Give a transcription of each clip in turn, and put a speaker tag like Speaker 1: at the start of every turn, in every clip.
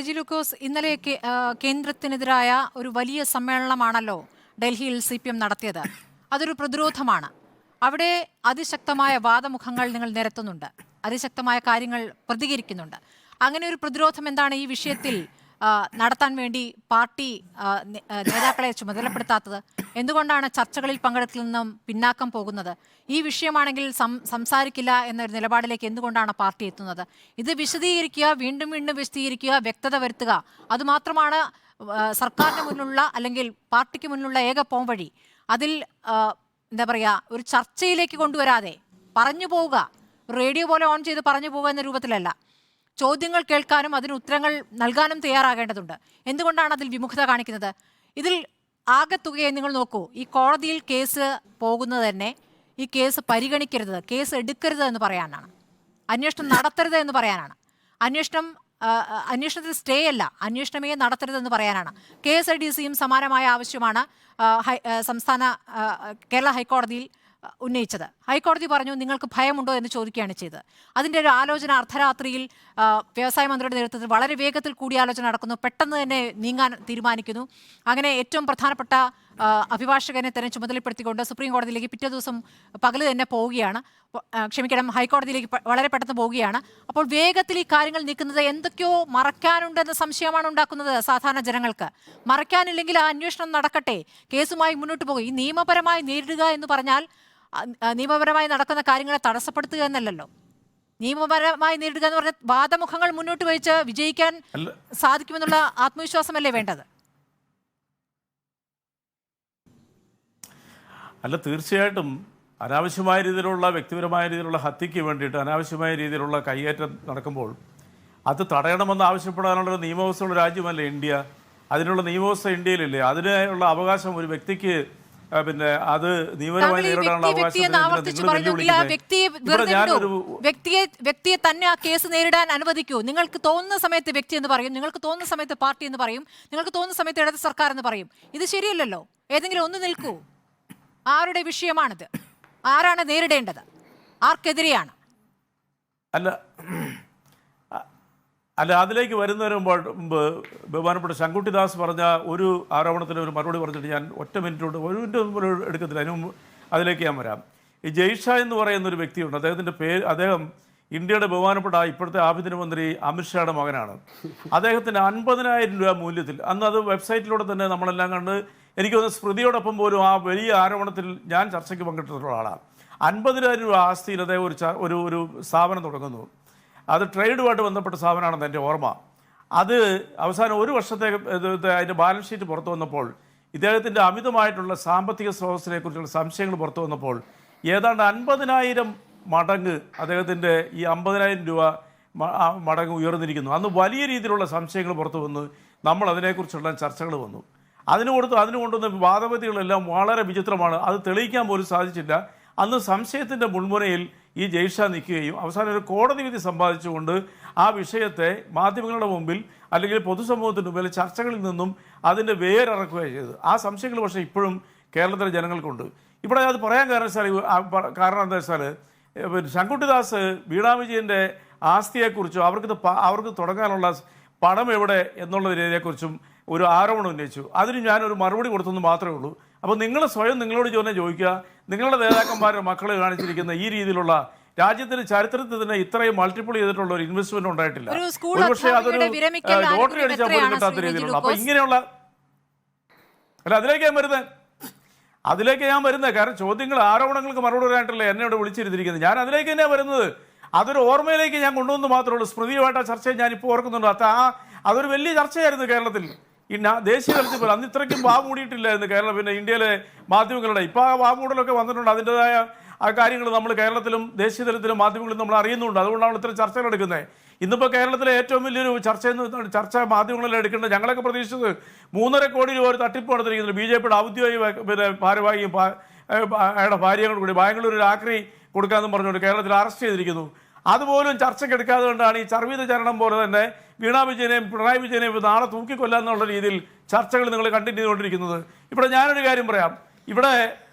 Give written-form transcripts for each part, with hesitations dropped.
Speaker 1: റെജി ലൂക്കോസ്, ഇന്നലെ കേന്ദ്രത്തിനെതിരായ ഒരു വലിയ സമ്മേളനമാണല്ലോ ഡൽഹിയിൽ CPM നടത്തിയത്. അതൊരു പ്രതിരോധമാണ്. അവിടെ അതിശക്തമായ വാദമുഖങ്ങൾ നിങ്ങൾ നിരത്തുന്നുണ്ട്, അതിശക്തമായ കാര്യങ്ങൾ പ്രതികരിക്കുന്നുണ്ട്. അങ്ങനെ ഒരു പ്രതിരോധം എന്താണ് ഈ വിഷയത്തിൽ നടത്താൻ വേണ്ടി പാർട്ടി നേതാക്കളെ ചുമതലപ്പെടുത്താത്തത്? എന്തുകൊണ്ടാണ് ചർച്ചകളിൽ പങ്കെടുക്കൽ നിന്നും പിന്നാക്കം പോകുന്നത്? ഈ വിഷയമാണെങ്കിൽ സംസാരിക്കില്ല എന്നൊരു നിലപാടിലേക്ക് എന്തുകൊണ്ടാണ് പാർട്ടി എത്തുന്നത്? ഇത് വിശദീകരിക്കുക, വീണ്ടും വീണ്ടും വിശദീകരിക്കുക, വ്യക്തത വരുത്തുക, അതുമാത്രമാണ് സർക്കാരിന് മുന്നിലുള്ള അല്ലെങ്കിൽ പാർട്ടിക്ക് മുന്നിലുള്ള ഏക പോംവഴി. അതിൽ എന്താ പറയുക, ഒരു ചർച്ചയിലേക്ക് കൊണ്ടുവരാതെ പറഞ്ഞു പോവുക, റേഡിയോ പോലെ ഓൺ ചെയ്ത് പറഞ്ഞു പോവുക എന്ന രൂപത്തിലല്ല. ചോദ്യങ്ങൾ കേൾക്കാനും അതിന് ഉത്തരങ്ങൾ നൽകാനും തയ്യാറാകേണ്ടതുണ്ട്. എന്തുകൊണ്ടാണ് അതിൽ വിമുഖത കാണിക്കുന്നത്? ഇതിൽ ആകെത്തുകയെ നിങ്ങൾ നോക്കൂ. ഈ കോടതിയിൽ കേസ് പോകുന്നത് തന്നെ ഈ കേസ് പരിഗണിക്കരുത്, കേസ് എടുക്കരുത് എന്ന് പറയാനാണ്, അന്വേഷണം നടത്തരുത് എന്ന് പറയാനാണ്, അന്വേഷണത്തിൽ സ്റ്റേ അല്ല, അന്വേഷണമേ നടത്തരുതെന്ന് പറയാനാണ്. KSIDCയും സമാനമായ ആവശ്യമാണ് കേരള ഹൈക്കോടതിയിൽ ഉന്നയിച്ചത്. ഹൈക്കോടതി പറഞ്ഞു നിങ്ങൾക്ക് ഭയമുണ്ടോ എന്ന് ചോദിക്കുകയാണ് ചെയ്തത്. അതിൻ്റെ ഒരു ആലോചന അർദ്ധരാത്രിയിൽ വ്യവസായ മന്ത്രിയുടെ നേതൃത്വത്തിൽ വളരെ വേഗത്തിൽ കൂടിയാലോചന നടക്കുന്നു, പെട്ടെന്ന് തന്നെ നീങ്ങാൻ തീരുമാനിക്കുന്നു. അങ്ങനെ ഏറ്റവും പ്രധാനപ്പെട്ട അഭിഭാഷകനെ തന്നെ ചുമതലപ്പെടുത്തിക്കൊണ്ട് സുപ്രീം കോടതിയിലേക്ക് പിറ്റേ ദിവസം പകല് തന്നെ പോവുകയാണ്, ഹൈക്കോടതിയിലേക്ക് വളരെ പെട്ടെന്ന് പോവുകയാണ്. അപ്പോൾ വേഗത്തിൽ ഈ കാര്യങ്ങൾ നീക്കുന്നത് എന്തൊക്കെയോ മറയ്ക്കാനുണ്ടെന്ന സംശയമാണ് ഉണ്ടാക്കുന്നത് സാധാരണ ജനങ്ങൾക്ക്. മറയ്ക്കാനില്ലെങ്കിൽ ആ അന്വേഷണം നടക്കട്ടെ, കേസുമായി മുന്നോട്ട് പോകുക. ഈ നിയമപരമായി നേരിടുക എന്ന് പറഞ്ഞാൽ നിയമപരമായി നടക്കുന്ന കാര്യങ്ങളെ തടസ്സപ്പെടുത്തുക എന്നല്ലല്ലോ. നിയമപരമായി നേരിടുക എന്ന് പറഞ്ഞാൽ വാദമുഖങ്ങൾ മുന്നോട്ട് വെച്ച് വിജയിക്കാൻ സാധിക്കുമെന്നുള്ള ആത്മവിശ്വാസമല്ലേ വേണ്ടത്?
Speaker 2: അല്ല, തീർച്ചയായിട്ടും അനാവശ്യമായ രീതിയിലുള്ള വ്യക്തിപരമായ രീതിയിലുള്ള ഹത്യയ്ക്ക് വേണ്ടിയിട്ട് അനാവശ്യമായ രീതിയിലുള്ള കയ്യേറ്റം നടക്കുമ്പോൾ അത് തടയണമെന്ന് ആവശ്യപ്പെടാനുള്ള നിയമവ്യവസ്ഥയുള്ള രാജ്യമല്ലേ ഇന്ത്യ. അതിനുള്ള നിയമവ്യവസ്ഥ ഇന്ത്യയിലില്ലേ? അതിനുള്ള അവകാശം ഒരു വ്യക്തിക്ക് പിന്നെ അത് നിയമപരമായി നേരിടാനുള്ള
Speaker 1: വ്യക്തിയെ തന്നെ ആ കേസ് നേരിടാൻ അനുവദിക്കൂ. നിങ്ങൾക്ക് തോന്നുന്ന സമയത്ത് വ്യക്തി എന്ന് പറയും, നിങ്ങൾക്ക് തോന്നുന്ന സമയത്ത് പാർട്ടി എന്ന് പറയും, നിങ്ങൾക്ക് തോന്നുന്ന സമയത്ത് ഇടത് സർക്കാർ എന്ന് പറയും. ഇത് ശരിയല്ലല്ലോ. ഏതെങ്കിലും ഒന്ന് നിൽക്കൂ. ആരുടെ വിഷയമാണിത്? ആരാണ് നേരിടേണ്ടത്? ആർക്കെതിരെയാണ്?
Speaker 2: അല്ല അതിലേക്ക് വരുന്നതിന് മുമ്പ് ബഹുമാനപ്പെട്ട ശങ്കുട്ടിദാസ് പറഞ്ഞ ഒരു ആരോപണത്തിന് ഒരു മറുപടി പറഞ്ഞിട്ട് ഞാൻ ഒറ്റ മിനിറ്റ് എടുക്കത്തില്ല, അതിന് മുമ്പ് അതിലേക്ക് ഞാൻ വരാം. ഈ ജയ്ഷാ എന്ന് പറയുന്ന ഒരു വ്യക്തിയുണ്ട്, അദ്ദേഹത്തിൻ്റെ പേര്, അദ്ദേഹം ഇന്ത്യയുടെ ബഹുമാനപ്പെട്ട ഇപ്പോഴത്തെ ആഭ്യന്തരമന്ത്രി അമിത്ഷായുടെ മകനാണ്. അദ്ദേഹത്തിന് 50,000 രൂപ മൂല്യത്തിൽ, അന്ന് അത് വെബ്സൈറ്റിലൂടെ തന്നെ നമ്മളെല്ലാം കണ്ട്, എനിക്ക് തോന്നുന്നു സ്മൃതിയോടൊപ്പം പോലും ആ വലിയ ആരോപണത്തിൽ ഞാൻ ചർച്ചയ്ക്ക് പങ്കെടുത്തിട്ടുള്ള ആളാണ്. 50,000 രൂപ ആസ്തിയിൽ അദ്ദേഹം ഒരു സ്ഥാപനം തുടങ്ങുന്നു. അത് ട്രേഡുമായിട്ട് ബന്ധപ്പെട്ട സ്ഥാപനമാണെന്ന് എൻ്റെ ഓർമ്മ. അത് അവസാനം ഒരു വർഷത്തേക്ക് അതിൻ്റെ ബാലൻസ് ഷീറ്റ് പുറത്തു വന്നപ്പോൾ ഇദ്ദേഹത്തിൻ്റെ അമിതമായിട്ടുള്ള സാമ്പത്തിക സ്രോതസ്സിനെ കുറിച്ചുള്ള സംശയങ്ങൾ പുറത്തു വന്നപ്പോൾ ഏതാണ്ട് 50,000 മടങ്ങ് അദ്ദേഹത്തിൻ്റെ ഈ 50,000 രൂപ മടങ്ങ് ഉയർന്നിരിക്കുന്നു. അന്ന് വലിയ രീതിയിലുള്ള സംശയങ്ങൾ പുറത്തു വന്നു. നമ്മൾ അതിനെക്കുറിച്ചുള്ള ചർച്ചകൾ വന്നു. അതിന് കൊണ്ടുവന്ന വാദഗതികളെല്ലാം വളരെ വിചിത്രമാണ്. അത് തെളിയിക്കാൻ പോലും സാധിച്ചില്ല. അന്ന് സംശയത്തിൻ്റെ മുൾമുനയിൽ ഈ ജയ്ഷാ നിൽക്കുകയും അവസാനം ഒരു കോടതി വിധി സമ്പാദിച്ചുകൊണ്ട് ആ വിഷയത്തെ മാധ്യമങ്ങളുടെ മുമ്പിൽ അല്ലെങ്കിൽ പൊതുസമൂഹത്തിന് മുമ്പിൽ ചർച്ചകളിൽ നിന്നും അതിൻ്റെ വേരിറക്കുകയാണ് ചെയ്തത്. ആ സംശയങ്ങൾ പക്ഷേ ഇപ്പോഴും കേരളത്തിലെ ജനങ്ങൾക്കുണ്ട്. ഇവിടെ അത് പറയാൻ കാരണം എന്താ വെച്ചാൽ ശങ്കുട്ടിദാസ് വീണാ വിജയൻ്റെ ആസ്തിയെക്കുറിച്ചും അവർക്ക് തുടങ്ങാനുള്ള പണം എവിടെ എന്നുള്ളതിനെക്കുറിച്ചും ഒരു ആരോപണം ഉന്നയിച്ചു. അതിന് ഞാനൊരു മറുപടി കൊടുത്തെന്ന് മാത്രമേ ഉള്ളൂ. അപ്പോൾ നിങ്ങൾ സ്വയം നിങ്ങളോട് ചോദിക്കുക, നിങ്ങളുടെ നേതാക്കന്മാരുടെ മക്കളെ കാണിച്ചിരിക്കുന്ന ഈ രീതിയിലുള്ള രാജ്യത്തിന്റെ ചരിത്രത്തിൽ തന്നെ ഇത്രയും മൾട്ടിപ്പിൾ ചെയ്തിട്ടുള്ള ഒരു ഇൻവെസ്റ്റ്മെന്റ് ഉണ്ടായിട്ടില്ല. ഒരുപക്ഷെ അതൊരു ലോട്ടറി അടിച്ചാൽ പോലും കിട്ടാത്ത രീതിയിലുള്ള. അപ്പൊ ഇങ്ങനെയുള്ള അതിലേക്ക് ഞാൻ വരുന്നത് കാരണം ചോദ്യങ്ങൾ ആരോപണങ്ങൾക്ക് മറുപടി പറയാനായിട്ടല്ല എന്നെ ഇവിടെ വിളിച്ചിരുത്തിരിക്കുന്നത്. ഞാൻ അതിലേക്ക് തന്നെയാണ് വരുന്നത്. അതൊരു ഓർമ്മയിലേക്ക് ഞാൻ കൊണ്ടുവന്ന് മാത്രമേ ഉള്ളൂ. സ്മൃതിയുമായിട്ട് ആ ചർച്ചയെ ഞാനിപ്പോൾ ഓർക്കുന്നുണ്ട്. അതൊരു വലിയ ചർച്ചയായിരുന്നു കേരളത്തിൽ. ഈ ദേശീയ തലത്തിൽ പോലും അന്ന് ഇത്രയ്ക്കും മൂടിയിട്ടില്ലായിരുന്നു കേരളം. പിന്നെ ഇന്ത്യയിലെ മാധ്യമങ്ങളുടെ ഇപ്പോൾ ആ മൂടലൊക്കെ വന്നിട്ടുണ്ട്. അതിൻ്റെതായ ആ കാര്യങ്ങൾ നമ്മൾ കേരളത്തിലും ദേശീയ തലത്തിലും മാധ്യമങ്ങളിലും നമ്മൾ അറിയുന്നുണ്ട്. അതുകൊണ്ടാണ് ഇത്തരം ചർച്ചകൾ എടുക്കുന്നത്. ഇന്നിപ്പോൾ കേരളത്തിലെ ഏറ്റവും വലിയൊരു ചർച്ച മാധ്യമങ്ങളിൽ എടുക്കേണ്ടത് ഞങ്ങളൊക്കെ പ്രതീക്ഷിച്ചത് 3.5 കോടി രൂപ ഒരു തട്ടിപ്പ് നടത്തിയിരിക്കുന്നത് BJPയുടെ ഔദ്യോഗിക ഭാരവാഹിയും അയാളുടെ ഭാര്യയോട് കൂടി ബാംഗ്ലൂർ ഒരു ആക്രി കൊടുക്കാമെന്നും പറഞ്ഞുകൊണ്ട് കേരളത്തിൽ അറസ്റ്റ് ചെയ്തിരിക്കുന്നു. അതുപോലും ചർച്ചയ്ക്ക് എടുക്കാതെ കൊണ്ടാണ് ഈ ചർവീത ചരണം പോലെ തന്നെ വീണാ വിജയനെയും പിണറായി വിജയനെയും നാളെ തൂക്കിക്കൊല്ലാന്നുള്ള രീതിയിൽ ചർച്ചകൾ നിങ്ങൾ കണ്ടിന്യൂ ചെയ്തുകൊണ്ടിരിക്കുന്നത്. ഇവിടെ ഞാനൊരു കാര്യം പറയാം. ഇവിടെ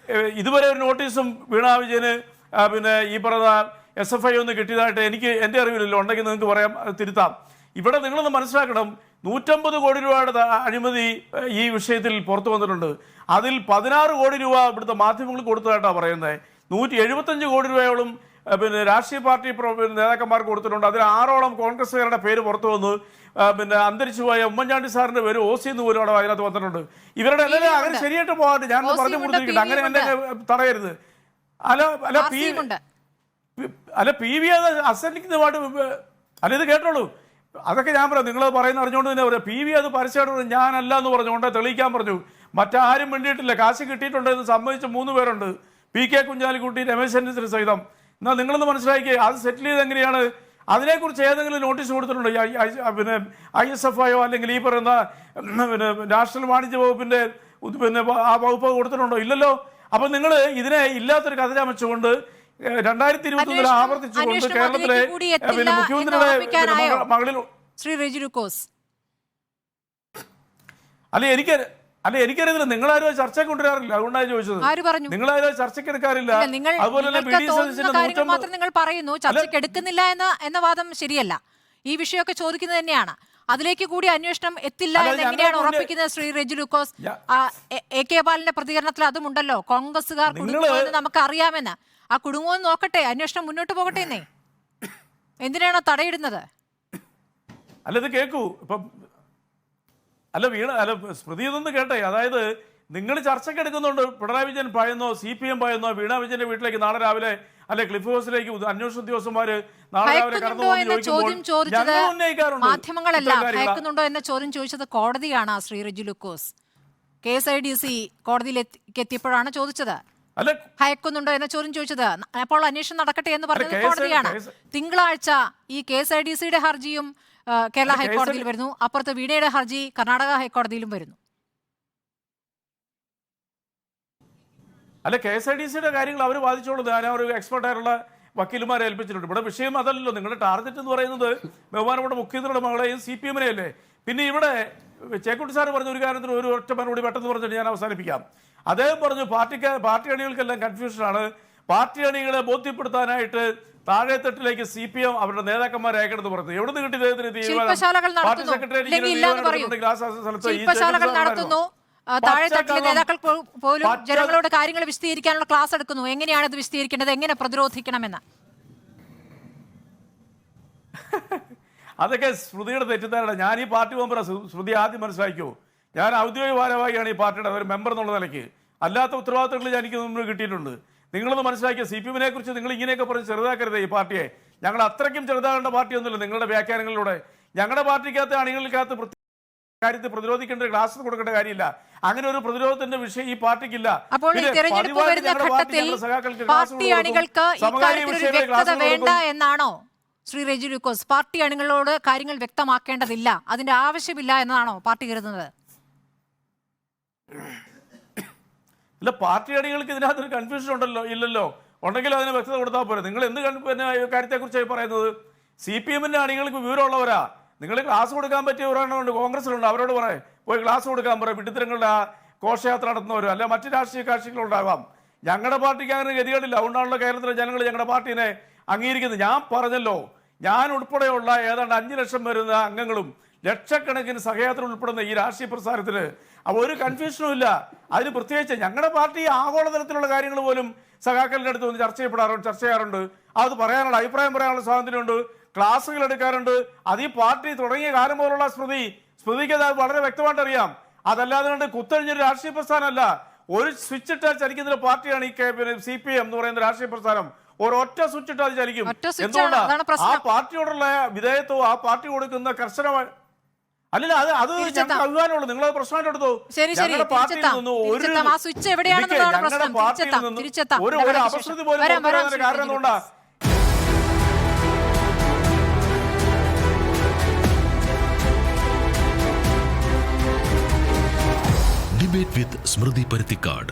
Speaker 2: ഇതുവരെ ഒരു നോട്ടീസും വീണാ വിജയന് പിന്നെ ഈ പറഞ്ഞ SFI ഒന്ന് കിട്ടിയതായിട്ട് എനിക്ക് എൻ്റെ അറിവില്ലല്ലോ. ഉണ്ടെങ്കിൽ നിങ്ങൾക്ക് പറയാം, തിരുത്താം. ഇവിടെ നിങ്ങളൊന്ന് മനസ്സിലാക്കണം, 150 കോടി രൂപയുടെ അഴിമതി ഈ വിഷയത്തിൽ പുറത്തു വന്നിട്ടുണ്ട്. അതിൽ 16 കോടി രൂപ ഇവിടുത്തെ മാധ്യമങ്ങൾ കൊടുത്തതായിട്ടാണ് പറയുന്നത്. 175 കോടി രൂപയോളം പിന്നെ രാഷ്ട്രീയ പാർട്ടി നേതാക്കന്മാർക്ക് കൊടുത്തിട്ടുണ്ട്. അതിൽ 6ഓളം കോൺഗ്രസ്സുകാരുടെ പേര് പുറത്തു വന്നു. പിന്നെ അന്തരിച്ചുപോയ ഉമ്മൻചാണ്ടി സാറിന്റെ പേര് OC എന്ന് പോലും അവിടെ അതിനകത്ത് വന്നിട്ടുണ്ട്. ഇവരുടെ എല്ലാം അങ്ങനെ ശരിയായിട്ട് പോകാണ്ട് ഞാൻ പറഞ്ഞു കൊടുത്തിരിക്കുന്നത് അങ്ങനെ എന്നെ തടയരുത്. അല്ല PV അത് അസന്നിഗ്ധമായിട്ട് അല്ല ഇത് കേട്ടോളൂ. അതൊക്കെ ഞാൻ പറയാം, നിങ്ങൾ പറയുന്ന അറിഞ്ഞുകൊണ്ട് തന്നെ പറയാം. PV അത് പരസ്യമായിട്ട് ഞാനല്ല എന്ന് പറഞ്ഞുകൊണ്ട് തെളിയിക്കാൻ പറഞ്ഞു. മറ്റാരും വേണ്ടിയിട്ടില്ല. കാശ് കിട്ടിയിട്ടുണ്ട് എന്ന് സമ്മതിച്ച 3 പേരുണ്ട്, PK കുഞ്ഞാലിക്കുട്ടി, രമേശ് ചെന്നിത്തല സഹിതം. എന്നാൽ നിങ്ങളൊന്ന് മനസ്സിലാക്കി അത് സെറ്റിൽ ചെയ്ത് എങ്ങനെയാണ്? അതിനെക്കുറിച്ച് ഏതെങ്കിലും നോട്ടീസ് കൊടുത്തിട്ടുണ്ടോ? പിന്നെ ISFIയോ അല്ലെങ്കിൽ ഈ പറയുന്ന പിന്നെ നാഷണൽ വാണിജ്യ വകുപ്പിന്റെ പിന്നെ ആ വകുപ്പ് കൊടുത്തിട്ടുണ്ടോ? ഇല്ലല്ലോ. അപ്പൊ നിങ്ങൾ ഇതിനെ ഇല്ലാത്തൊരു കഥ ചമച്ചുകൊണ്ട് 2021 ആവർത്തിച്ചുകൊണ്ട് കേരളത്തിലെ പിന്നെ മുഖ്യമന്ത്രിയുടെ മകളിൽ
Speaker 1: ശ്രീ റെജി ലൂക്കോസ്
Speaker 2: എനിക്കറിയത്തില്ല. നിങ്ങളാരും ചർച്ചയ്ക്ക് കൊണ്ടുവരാറില്ല. അതുകൊണ്ടാണ് ചോദിച്ചത്. നിങ്ങളാരും ചർച്ചയ്ക്ക് എടുക്കാറില്ല. അതുപോലെ
Speaker 1: മാത്രം നിങ്ങൾ പറയുന്നു, ചർച്ചയ്ക്ക് എടുക്കുന്നില്ല എന്ന വാദം ശരിയല്ല. ഈ വിഷയമൊക്കെ ചോദിക്കുന്നത് തന്നെയാണ്. അതിലേക്ക് കൂടി അന്വേഷണം എത്തില്ല എന്ന് എങ്ങനെയാണ് ഉറപ്പിക്കുന്നത് ശ്രീ റെജി ലൂക്കോസ്? AK ബാലന്റെ പ്രതികരണത്തിൽ അതുമുണ്ടല്ലോ, കോൺഗ്രസുകാർ കുടുങ്ങുമെന്ന് നമുക്ക് അറിയാമെന്ന്. ആ കുടുങ്ങുമെന്ന് നോക്കട്ടെ, അന്വേഷണം മുന്നോട്ട് പോകട്ടെ എന്നേ. എന്തിനാണോ തടയിടുന്നത്?
Speaker 2: ഇത് കേൾക്കൂ. ഇപ്പം സ്മൃതി ഇതൊന്ന് കേട്ടെ. അതായത് നിങ്ങൾ ചർച്ചയ്ക്ക് എടുക്കുന്നുണ്ട്. പിണറായി വിജയൻ ഭയന്നോ, CPM ഭയന്നോ, വീണ വിജയന്റെ വീട്ടിലേക്ക് നാളെ രാവിലെ അല്ലെ ക്ലിഫ് ഹൗസിലേക്ക് അന്വേഷണ ഉദ്യോഗസ്ഥന്മാര് നാളെ രാവിലെ
Speaker 1: മാധ്യമങ്ങളല്ല ഭയക്കുന്നുണ്ടോ എന്ന ചോദ്യം ചോദിച്ചത് കോടതിയാണ് ശ്രീ റെജി ലൂക്കോസ്. KSIDC കോടതിയിലേക്ക് എത്തിയപ്പോഴാണ് ചോദിച്ചത്. ഭയക്കുന്നുണ്ടോ എന്ന ചോദ്യം ചോദിച്ചത്. അപ്പോൾ അന്വേഷണം നടക്കട്ടെ എന്ന് പറഞ്ഞത് കോടതിയാണ്. തിങ്കളാഴ്ച ഈ KSIDCയുടെ ഹർജിയും കേരള ഹൈക്കോടതിയിൽ വരുന്നു. അപ്പുറത്ത് വീണയുടെ ഹർജി കർണാടക ഹൈക്കോടതിയിലും വരുന്നു.
Speaker 2: KSIDCയുടെ കാര്യങ്ങൾ അവർ വാദിച്ചോളൂ. ഞാൻ ഒരു എക്സ്പെർട്ടായിട്ടുള്ള വക്കീലുമാരെ ഏൽപ്പിച്ചിട്ടുണ്ട്. ഇവിടെ വിഷയം അതല്ലല്ലോ. നിങ്ങളുടെ ടാർഗറ്റ് എന്ന് പറയുന്നത് ബഹുമാനപ്പെട്ട മുഖ്യമന്ത്രിയുടെ മകളെയും CPM-നെ അല്ലേ. പിന്നെ ഇവിടെ ചേക്കുട്ടി സാർ പറഞ്ഞ ഒരു കാര്യത്തിന് ഒരു ഒറ്റ മറുപടി പെട്ടെന്ന് പറഞ്ഞിട്ട് ഞാൻ അവസാനിപ്പിക്കാം. അദ്ദേഹം പറഞ്ഞു പാർട്ടി അണികൾക്കെല്ലാം കൺഫ്യൂഷനാണ്. പാർട്ടി അണികളെ ബോധ്യപ്പെടുത്താനായിട്ട് താഴെത്തട്ടിലേക്ക് CPM അവരുടെ നേതാക്കന്മാരെ അയക്കണമെന്ന് പറഞ്ഞു. എവിടെ നിന്ന് കിട്ടി പാർട്ടി
Speaker 1: സെക്രട്ടറി താഴെത്തട്ടിലെ നേതാക്കൾ പോലും ജനങ്ങളോട് കാര്യങ്ങൾ വിശദീകരിക്കാനുള്ള ക്ലാസ് എടുക്കുന്നു. എങ്ങനെയാണ് ഇത് വിശദീകരിക്കേണ്ടത്, എങ്ങനെ പ്രതിരോധിക്കണമെന്ന്?
Speaker 2: അതൊക്കെ ശ്രുതിയുടെ തെറ്റിദ്ധാരണ. ഞാൻ ഈ പാർട്ടി മെമ്പറാണ്. ശ്രുതി ആദ്യം മനസ്സിലാക്കിയോ, ഞാൻ ഔദ്യോഗിക ഭാരവാഹിയാണ് ഈ പാർട്ടിയുടെ ഒരു മെമ്പർ എന്നുള്ള നിലയ്ക്ക്. അല്ലാത്ത ഉത്തരവാദിത്തങ്ങൾ എനിക്ക് മുമ്പ് കിട്ടിയിട്ടുണ്ട്. നിങ്ങളൊന്ന് മനസ്സിലാക്കിയ CPM-നെ കുറിച്ച് നിങ്ങൾ ഇങ്ങനെയൊക്കെ പറഞ്ഞ് ചെറുതാക്കരുത് ഈ പാർട്ടിയെ. ഞങ്ങൾ അത്രയ്ക്കും ചെറുതാകേണ്ട പാർട്ടിയൊന്നുമില്ല. നിങ്ങളുടെ വ്യാഖ്യാനങ്ങളിലൂടെ ഞങ്ങളുടെ പാർട്ടിക്കകത്ത് അണികൾക്കകത്ത് കാര്യത്തിൽ പ്രതിരോധിക്കേണ്ട ക്ലാസ് കൊടുക്കേണ്ട കാര്യമില്ല. അങ്ങനെ ഒരു പ്രതിരോധത്തിന്റെ വിഷയം ഈ പാർട്ടിക്കില്ല.
Speaker 1: വേണ്ട എന്നാണോ ശ്രീ റെജി ലൂക്കോസ്? പാർട്ടി അണികളോട് കാര്യങ്ങൾ വ്യക്തമാക്കേണ്ടതില്ല, അതിന്റെ ആവശ്യമില്ല എന്നതാണോ പാർട്ടി കരുതുന്നത്?
Speaker 2: ഇല്ല, പാർട്ടി അണികൾക്ക് ഇതിനകത്തൊരു കൺഫ്യൂഷൻ ഉണ്ടല്ലോ. ഇല്ലല്ലോ. ഉണ്ടെങ്കിൽ അതിന് വ്യക്തത കൊടുത്താൽ പോരെ. നിങ്ങൾ എന്ത് കാര്യത്തെക്കുറിച്ചാണ് പറയുന്നത്? CPM-ന്റെ അണികൾക്ക് വിവരമുള്ളവരാ. നിങ്ങൾ ക്ലാസ് കൊടുക്കാൻ പറ്റിയ ഒരെണ്ണമുണ്ട്, കോൺഗ്രസിലുണ്ട്. അവരോട് പറയും പോയി ക്ലാസ് കൊടുക്കാൻ പറയും. വിഡിത്തരങ്ങളുടെ ഘോഷയാത്ര നടത്തുന്നവരും അല്ല മറ്റു രാഷ്ട്രീയ കക്ഷികളുണ്ടാകാം. ഞങ്ങളുടെ പാർട്ടിക്ക് അങ്ങനെ ഗതികളില്ല. അതുകൊണ്ടാണല്ലോ കേരളത്തിലെ ജനങ്ങൾ ഞങ്ങളുടെ പാർട്ടിനെ അംഗീകരിക്കുന്നത്. ഞാൻ പറഞ്ഞല്ലോ, ഞാൻ ഉൾപ്പെടെയുള്ള ഏതാണ്ട് 5 ലക്ഷം വരുന്ന അംഗങ്ങളും ലക്ഷക്കണക്കിന് സഹയാത്ര ഉൾപ്പെടുന്ന ഈ രാഷ്ട്രീയ പ്രസ്ഥാനത്തിന് ഒരു കൺഫ്യൂഷനും ഇല്ല. അതിന് പ്രത്യേകിച്ച് ഞങ്ങളുടെ പാർട്ടി ആഗോളതലത്തിലുള്ള കാര്യങ്ങൾ പോലും സഖാക്കളുടെ അടുത്ത് വന്ന് ചർച്ച ചെയ്യാറുണ്ട്. അത് പറയാനുള്ള അഭിപ്രായം പറയാനുള്ള സ്വാതന്ത്ര്യമുണ്ട്. ക്ലാസ്സുകൾ എടുക്കാറുണ്ട്. അത് ഈ പാർട്ടി തുടങ്ങിയ കാലം പോലുള്ള സ്മൃതിക്ക് അത് വളരെ വ്യക്തമായിട്ട് അറിയാം. അതല്ലാതെ കൊണ്ട് കുത്തഴിഞ്ഞൊരു രാഷ്ട്രീയ പ്രസ്ഥാനമല്ല. ഒരു സ്വിച്ച് ഇട്ടാൽ ചലിക്കുന്ന പാർട്ടിയാണ് ഈ CPM എന്ന് പറയുന്ന രാഷ്ട്രീയ പ്രസ്ഥാനം. ഒരൊറ്റ സ്വിച്ച് ഇട്ടാൽ ചലിക്കും. എന്തുകൊണ്ടാണ്? ആ പാർട്ടിയോടുള്ള വിധേയത്വം, ആ പാർട്ടി കൊടുക്കുന്ന കർശനമായ അല്ലല്ല അത് ഞങ്ങൾക്ക് അഭിമാനമുള്ളൂ. നിങ്ങളത് പ്രശ്നമായിട്ട് എടുത്തു. ഞങ്ങളുടെ പാർട്ടിയിൽ നിന്ന് ഒരു അപശ്രുതി പോലും കാരണം എന്തുകൊണ്ടാ?
Speaker 3: Debate with Smriti Parthikad.